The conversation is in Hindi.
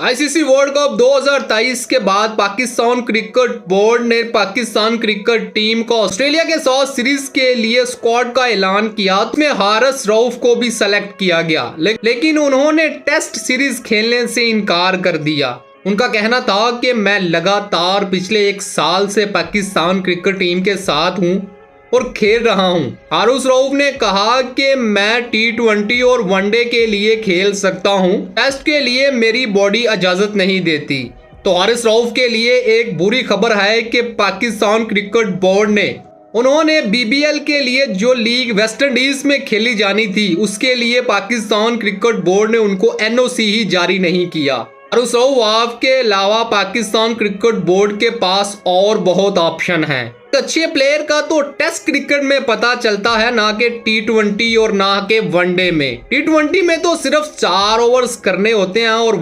आईसीसी वर्ल्ड कप 2023 के बाद पाकिस्तान क्रिकेट बोर्ड ने पाकिस्तान क्रिकेट टीम को ऑस्ट्रेलिया के साथ सीरीज के लिए स्क्वाड का ऐलान किया। इसमें हारिस रऊफ को भी सेलेक्ट किया गया, लेकिन उन्होंने टेस्ट सीरीज खेलने से इनकार कर दिया। उनका कहना था कि मैं लगातार पिछले 1 साल से पाकिस्तान क्रिकेट टीम के साथ हूं और खेल रहा हूं। हारिस रऊफ ने कहा कि मैं टी20 और वनडे के लिए खेल सकता हूं, टेस्ट के लिए मेरी बॉडी इजाजत नहीं देती। तो हारिस रऊफ के लिए एक बुरी खबर है कि पाकिस्तान क्रिकेट बोर्ड ने उन्होंने बीबीएल के लिए जो लीग वेस्ट इंडीज में खेली जानी थी, उसके लिए पाकिस्तान क्रिकेट बोर्ड ने उनको एनओसी ही जारी नहीं किया। हारिस रऊफ के अलावा पाकिस्तान क्रिकेट बोर्ड के पास और बहुत ऑप्शन हैं। अच्छे प्लेयर का तो टेस्ट क्रिकेट में पता चलता है, ना कि टी20 और ना के वनडे में। टी20 में तो सिर्फ 4 ओवर्स करने होते हैं और